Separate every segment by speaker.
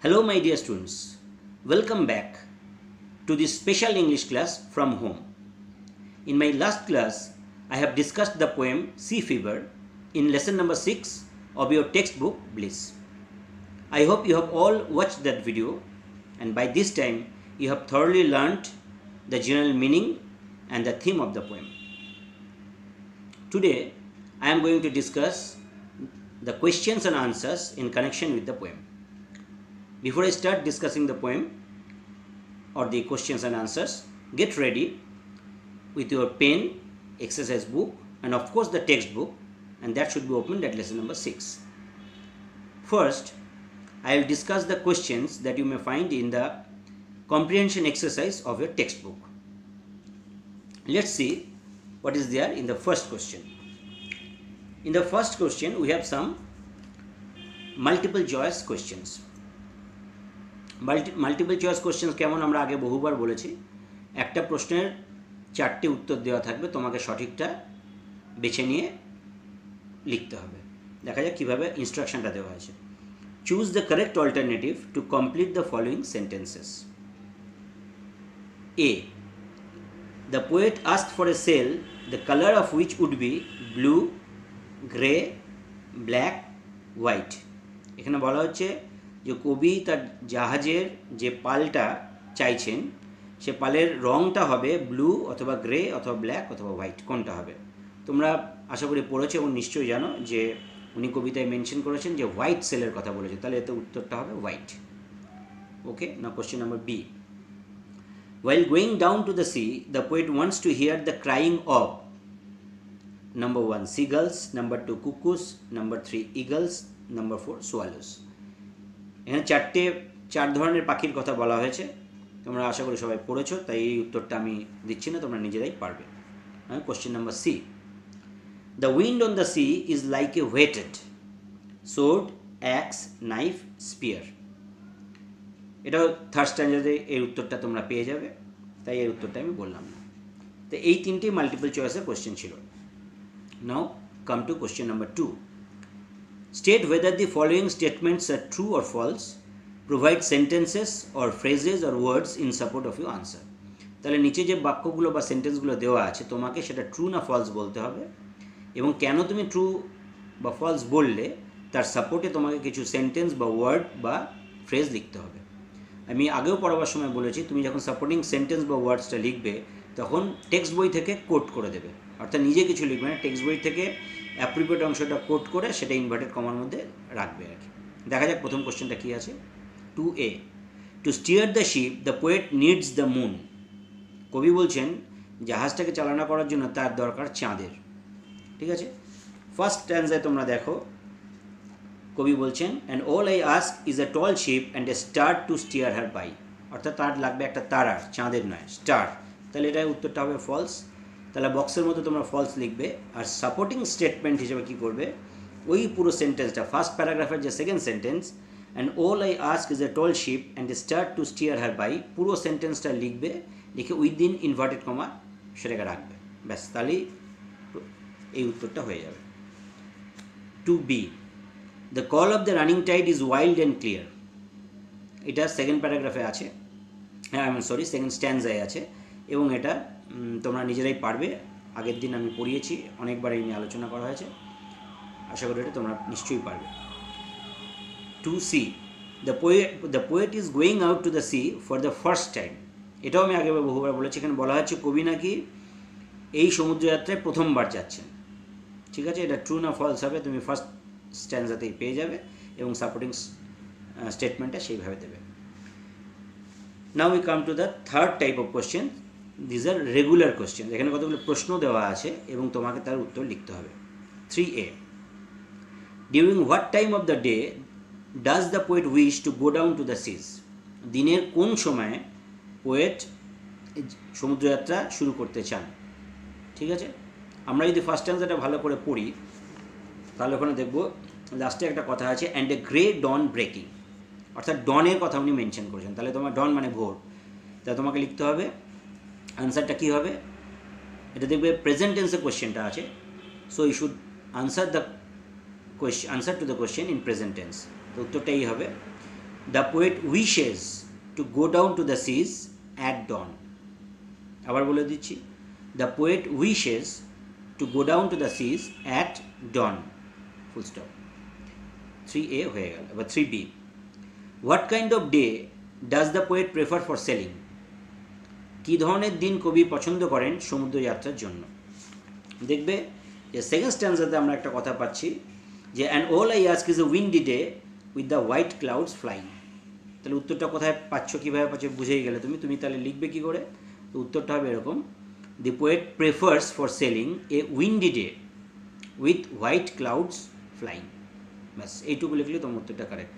Speaker 1: Hello my dear students, welcome back to this special English class from home. In my last class, I have discussed the poem Sea Fever in lesson number 6 of your textbook Bliss. I hope you have all watched that video and by this time you have thoroughly learnt the general meaning and the theme of the poem. Today, I am going to discuss the questions and answers in connection with the poem. Before I start discussing the poem or the questions and answers, get ready with your pen, exercise book and of course the textbook, and that should be opened at lesson number 6. First, I will discuss the questions that you may find in the comprehension exercise of your textbook. Let's see what is there in the first question. In the first question, we have some multiple choice questions. Multiple choice questions কেমন আমরা আগে বহুবার বলেছি, একটা প্রশ্নের 4টে উত্তর দেওয়া থাকবে, তোমাকে সঠিকটা বেছে নিয়ে লিখতে হবে। দেখা যাক কিভাবে ইনস্ট্রাকশনটা দেওয়া আছে। Choose the correct alternative to complete the following sentences. A, the poet asked for a sail the colour of which would be blue, grey, black, white. এখানে বলা হচ্ছে যে কবি তার জাহাজের যে পালটা চাইছেন সে পালের রঙটা হবে ব্লু অথবা গ্রে অথবা ব্ল্যাক অথবা হোয়াইট, কোনটা হবে? তোমরা আশা করি পড়েছো এবং নিশ্চয়ই জানো যে উনি কবিতায় মেনশন করেছেন যে হোয়াইট সেলের কথা বলেছে, তাহলে এতে উত্তরটা হবে হোয়াইট। ওকে, না question number B. While going down to the sea, the poet wants to hear the crying of number 1 seagulls, number 2 cuckoos, number 3 eagles, number 4 swallows. এখানে চার ধরনের পাখির কথা বলা হয়েছে, তোমরা আশা করি সবাই পড়েছো, তাই এই উত্তরটা আমি দিচ্ছি না, তোমরা নিজেরাই পারবে। Question number C, the wind on the sea is like a weighted sword, axe, knife, spear. এটা থার্ড স্ট্যান্ডার্ডে এর উত্তরটা তোমরা পেয়ে যাবে, তাই এর উত্তরটা আমি বললাম না। তো এই তিনটেই মাল্টিপল চয়েসের কোশ্চেন ছিল। Now come to question number 2. State whether the following statements are true or false. Provide sentences or phrases or words in support of your answer. তাহলে নিচে যে বাক্যগুলো বা সেন্টেন্সগুলো দেওয়া আছে তোমাকে সেটা ট্রু না ফলস বলতে হবে, এবং কেন তুমি ট্রু বা ফলস বললে তার সাপোর্টে তোমাকে কিছু সেন্টেন্স বা ওয়ার্ড বা ফ্রেজ লিখতে হবে। আমি আগেও পড়াবার সময় বলেছি, তুমি যখন সাপোর্টিং সেন্টেন্স বা ওয়ার্ডসটা লিখবে তখন টেক্সট বই থেকে কোট করে দেবে, অর্থাৎ নিজে কিছু লিখবে না, টেক্সট বই থেকে অ্যাপ্রিপিয়েট অংশটা কোট করে সেটা ইনভার্টেড কমার মধ্যে রাখবে আর কি। দেখা যাক প্রথম কোশ্চেনটা কী আছে। 2a, two stair the ship the poet needs the moon. কবি বলছেন জাহাজটাকে চালনা করার জন্য তার দরকার চাঁদের। ঠিক আছে, ফার্স্ট স্ট্যান্জায় তোমরা দেখো কবি বলছেন and all I ask is a tall ship and a star to steer her by, অর্থাৎ তার লাগবে একটা তারার, চাঁদের নয়, স্টার। তাহলে এটা উত্তরটা হবে ফলস। তাহলে বক্সের মধ্যে তোমরা ফলস লিখবে, আর সাপোর্টিং স্টেটমেন্ট হিসেবে কী করবে, ওই পুরো সেন্টেন্সটা ফার্স্ট প্যারাগ্রাফের যে second sentence and all I ask is a tall ship and a star to steer her by, পুরো সেন্টেন্সটা লিখবে, লিখে উইদিন ইনভার্টেড কমা সেটাকে রাখবে, ব্যাস, তাহলেই এই উত্তরটা হয়ে যাবে। 2b, the call of the running tide is wild and clear. এটা সেকেন্ড প্যারাগ্রাফে আছে, সেকেন্ড স্ট্যান্ডায় আছে, এবং এটা তোমরা নিজেরাই পারবে। আগের দিন আমি পড়িয়েছি, অনেকবার এই নিয়ে আলোচনা করা হয়েছে, আশা করি এটা তোমরা নিশ্চয়ই পারবে। 2c, the poet is going out to the sea for the first time. এটাও আমি আগে বহুবার বলেছি, এখানে বলা হচ্ছে কবি নাকি এই সমুদ্রযাত্রায় প্রথমবার যাচ্ছেন। ঠিক আছে, এটা ট্রু না ফলস হবে তুমি ফার্স্ট স্ট্যান্ডাতেই পেয়ে যাবে, এবং সাপোর্টিং স্টেটমেন্টটা সেইভাবে দেবে। Now we come to the third type of question. These are regular question. এখানে কতগুলো প্রশ্ন দেওয়া আছে এবং তোমাকে তার উত্তর লিখতে হবে। 3a, during what time of the day does the poet wish to go down to the seas. দিনের কোন সময়ে পোয়েট সমুদ্রযাত্রা শুরু করতে চান। ঠিক আছে, আমরা যদি ফার্স্ট অ্যান্সারটা ভালো করে পড়ি তাহলে ওখানে দেখব লাস্টে একটা কথা আছে and a grey dawn breaking, অর্থাৎ ডনের কথা উনি মেনশন করেছেন। তাহলে তোমার ডন মানে ভোর, তাহলে তোমাকে লিখতে হবে আনসারটা কী হবে। এটা দেখবে প্রেজেন্ট টেন্সে কোয়েশ্চেনটা আছে, so you should answer to the question in present tense. তো উত্তরটা এই হবে the poet wishes to go down to the seas at dawn. আবার বলে দিচ্ছি, the poet wishes to go down to the seas at dawn, full stop. 3A হয়ে গেল। এবার 3B, what kind of day does the poet prefer for sailing? কী ধরনের দিন কবি পছন্দ করেন সমুদ্র যাত্রার জন্য? দেখবে যে সেকেন্ড স্ট্যান্সাতে আমরা একটা কথা পাচ্ছি যে and all I ask is A windy day with the white clouds flying. তাহলে উত্তরটা কোথায় পাচ্ছ, কীভাবে পাচ্ছ বুঝেই গেলে তুমি তাহলে লিখবে কী করে? তো উত্তরটা হবে এরকম, দি poet prefers for sailing a windy day with white clouds flying. ব্যাস এইটুকু লিখলে তোমার উত্তরটা কারেক্ট।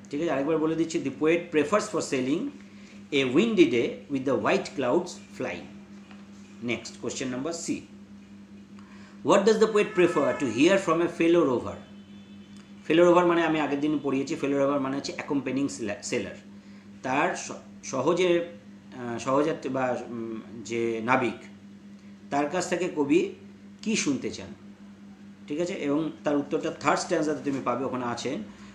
Speaker 1: ঠিক আছে, আরেকবার বলে দিচ্ছি, the poet prefers for sailing a windy day with the white clouds flying. Next question number C, what does the poet prefer to hear from a fellow rover? Fellow rover মানে আমি আগের দিন পড়িয়েছি, ফেলো rover মানে হচ্ছে accompanying seller. তার সহযাত্রী বা যে নাবিক, তার কাছ থেকে কবি কি শুনতে চান? ঠিক আছে, এবং তার উত্তরটা থার্ড স্ট্যান্সাতে তুমি পাবে, ওখানে আছে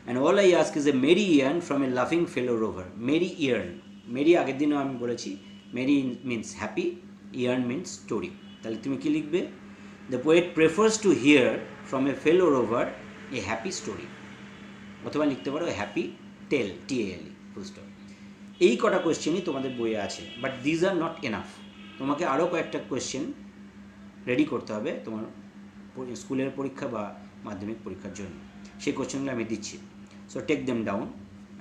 Speaker 1: and all I ask is a merry yarn from a লাফিং fellow rover. Merry yarn, merry আগের দিনও আমি বলেছি, merry means happy, yarn means story. তাহলে তুমি কি লিখবে? The poet prefers to hear from a fellow rover a happy story, অথবা লিখতে পারো happy tale, TALE, full stop. এই কটা কোয়েশ্চেনই তোমাদের বইয়ে আছে, but these are not enough. তোমাকে আরও কয়েকটা কোয়েশ্চেন রেডি করতে হবে তোমার স্কুলের পরীক্ষা বা মাধ্যমিক পরীক্ষার জন্য। সেই কোয়েশ্চেনগুলো আমি দিচ্ছি, so take them down.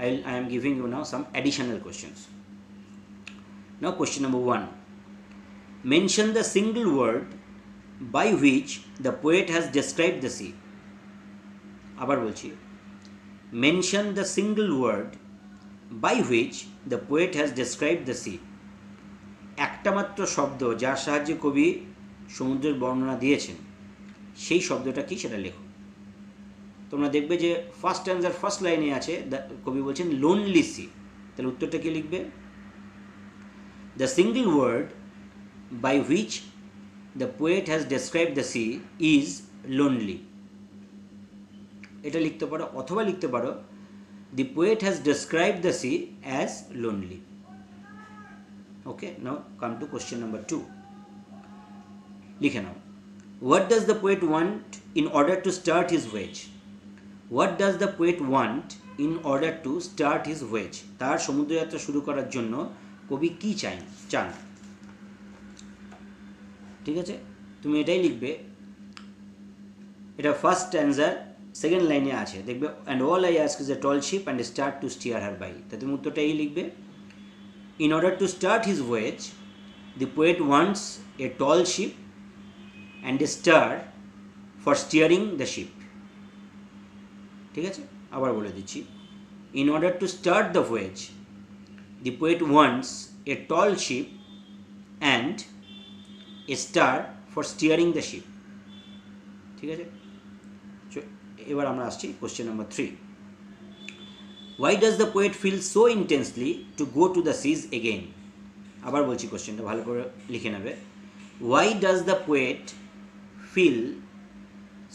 Speaker 1: I am giving you now some additional questions. Now question number 1, mention the single word by which the poet has described the sea. আবার বলছি, mention the single word by which the poet has described the sea. একটা মাত্র শব্দ যার সাহায্যে কবি সমুদ্রের বর্ণনা দিয়েছেন, সেই শব্দটা কি সেটা লেখো। তোমরা দেখবে যে ফার্স্ট অ্যান্সার ফার্স্ট লাইনে আছে, কবি বলছেন লোনলি সি। তাহলে উত্তরটা কি লিখবে? The single word by which the poet has described the sea is lonely. এটা লিখতে পারো, অথবা লিখতে পারো the poet has described the sea as lonely. Okay, now come to question number 2. লিখে নাও, what does the poet want in order to start his voyage? What does the poet want in order to start his voyage? তার সমুদ্রযাত্রা শুরু করার জন্য কবি কি চান? ঠিক আছে, তুমি এটাই লিখবে। এটা ফার্স্ট অ্যান্সার সেকেন্ড লাইনে আছে, দেখবে and all I ask is a tall ship and start to steer her by. তা তুমি উত্তরটা এই লিখবে, in order to start his voyage the poet wants a tall ship and a star for steering the ship. ঠিক আছে, আবার বলে দিচ্ছি, in order to start the voyage the poet wants a tall ship and a star for steering the ship. ঠিক আছে, এবার আমরা আসছি question number 3, why does the poet feel so intensely to go to the seas again? আবার বলছি, কোশ্চেনটা ভালো করে লিখে নেবে, why does the poet feel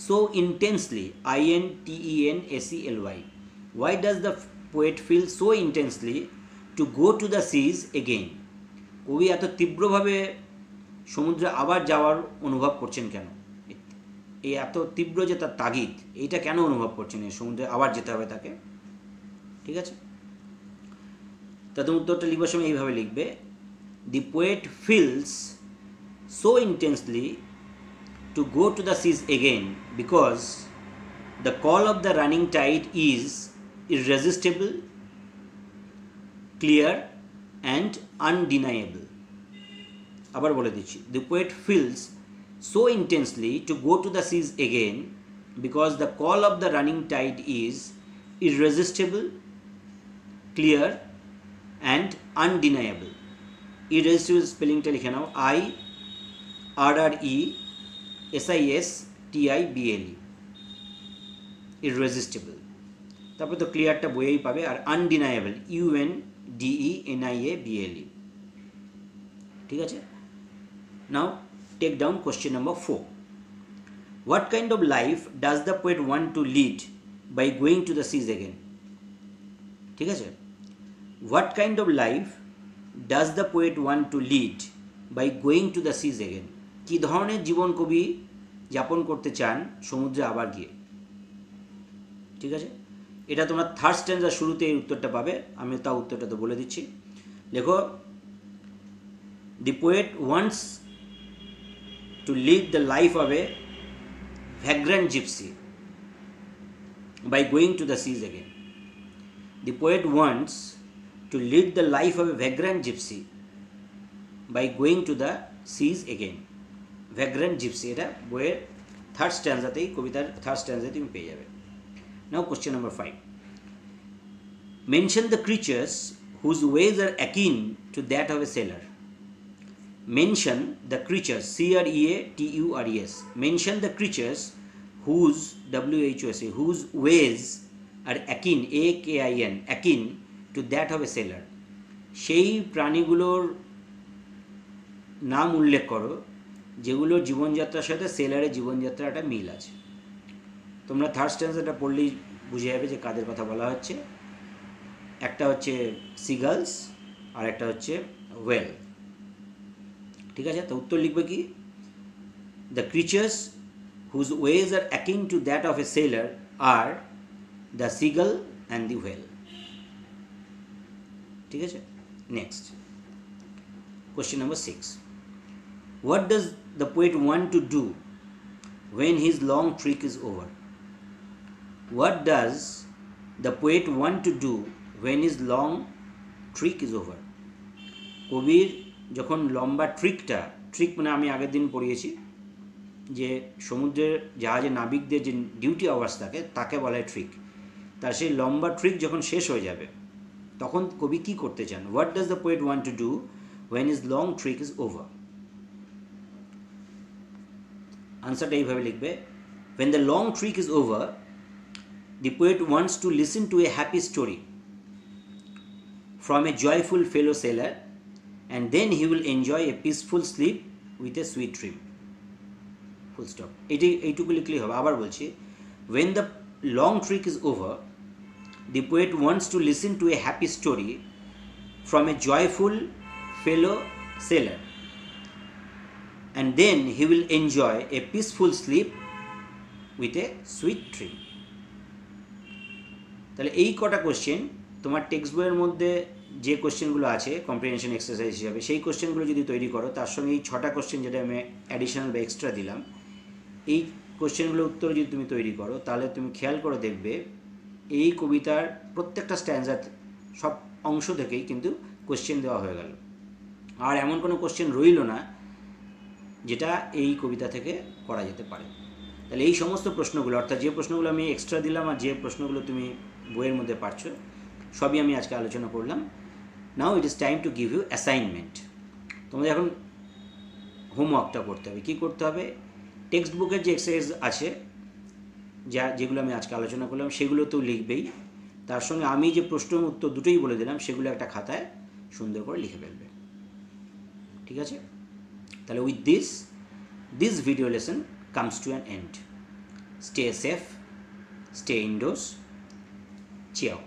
Speaker 1: so intensely, INTENSELY, why does the poet feel so intensely to go to the seas again? কবি এত তীব্রভাবে সমুদ্রে আবার যাওয়ার অনুভব করছেন কেন? এই এত তীব্র যে তার তাগিদ, এইটা কেন অনুভব করছেন সমুদ্রে আবার যেতে হবে তাকে? ঠিক আছে, তাদের উত্তরটা লিখবার সময় এইভাবে লিখবে, the poet feels so intensely to go to the seas again because the call of the running tide is irresistible, clear and undeniable. আবার বলে দিচ্ছি, the poet feels so intensely to go to the seas again because the call of the running tide is irresistible, clear and undeniable. Irresistible স্পেলিংটা লিখে নাও, IRRESISTIBLE, irresistible। তারপরে তো ক্লিয়ারটা বইয়েই পাবে, আর আনডিনাইয়েবল UNDENIABLE। ঠিক আছে, now take down question number 4, what kind of life does the poet want to lead by going to the seas again? ঠিক আছে? What kind of life does the poet want to lead by going to the seas again? কী ধরনের জীবন কবি যাপন করতে চান সমুদ্রে আবার গিয়ে? ঠিক আছে, এটা তোমরা থার্ড স্ট্যান্ডার শুরুতে এই উত্তরটা পাবে, আমি তার উত্তরটা তো বলে দিচ্ছি। লেখো, the poet wants to lead the life of a vagrant gypsy by going to the seas again. The poet wants to lead the life of a vagrant gypsy by going to the seas again. Vagrant gypsy, এটা বইয়ের third স্ট্যান্ডাতেই, কবিতার third স্ট্যান্ডাতে তুমি পেয়ে যাবে। Now question number 5. Mention the creatures whose ways are akin to that of a sailor. Mention the creatures, creatures. Mention the creatures whose, W-H-O-S-E, whose ways are akin, A-K-I-N, akin to that of a sailor. সেই প্রাণীগুলোর নাম উল্লেখ করো যেগুলোর জীবনযাত্রার সাথে সেলারের জীবনযাত্রার একটা মিল আছে। তোমরা থার্ড স্ট্যান্ডারটা পড়লেই বুঝে যাবে যে কাদের কথা বলা হচ্ছে। একটা হচ্ছে সিগালস আর একটা হচ্ছে ওয়েল। ঠিক আছে, তো উত্তর লিখবে কি? The creatures whose ways are akin to that of a sailor are the seagull and the whale. ঠিক আছে, next question number 6. What does the poet want to do when his long trek is over? What does the poet want to do when his long trek is over? কবির যখন লম্বা trick মানে আমি আগের দিন পড়িয়েছি যে সমুদ্রের জাহাজে নাবিকদের যে ডিউটি আওয়ার্স থাকে তাকে বলা হয় ট্রিক, তার সেই লম্বা ট্রিক যখন শেষ হয়ে যাবে তখন কবি কী করতে চান? What does the poet want to do when is long trick is over? আনসারটা এইভাবে লিখবে, when the long trek is over, the poet wants to listen to a happy story from a joyful fellow sailor, and then he will enjoy a peaceful sleep with a sweet dream. Full stop. এইটুকু লিখলেই হবে। আবার বলছি, when the long trek is over, the poet wants to listen to a happy story from a joyful fellow sailor, and then he will enjoy a peaceful sleep with a sweet dream. তাহলে এই কটা question তোমার text বইয়ের মধ্যে যে কোশ্চেনগুলো আছে comprehension exercise হিসাবে, সেই কোশ্চেনগুলো যদি তৈরি করো, তার সঙ্গে এই 6টা কোশ্চেন যেটা আমি অ্যাডিশনাল বা এক্সট্রা দিলাম, এই কোশ্চেনগুলোর উত্তর যদি তুমি তৈরি করো, তাহলে তুমি খেয়াল করে দেখবে এই কবিতার প্রত্যেকটা স্ট্যান্ডার সব অংশ থেকেই কিন্তু কোশ্চেন দেওয়া হয়ে গেল, আর এমন কোনো কোশ্চেন রইল না যেটা এই কবিতা থেকে করা যেতে পারে। তাহলে এই সমস্ত প্রশ্নগুলো, অর্থাৎ যে প্রশ্নগুলো আমি এক্সট্রা দিলাম আর যে প্রশ্নগুলো তুমি বইয়ের মধ্যে পাচ্ছ, সবই আমি আজকে আলোচনা করলাম। Now it is time to give you assignment. তোমাদের এখন হোমওয়ার্কটা করতে হবে। কী করতে হবে? টেক্সট বুকের যে এক্সারসাইজ আছে, যেগুলো আমি আজকে আলোচনা করলাম, সেগুলো তো লিখবেই, তার সঙ্গে আমি যে প্রশ্ন উত্তর দুটোই বলে দিলাম সেগুলো একটা খাতায় সুন্দর করে লিখে ফেলবে। ঠিক আছে? তাহলে with this video lesson comes to an end. Stay safe, stay indoors. Ciao.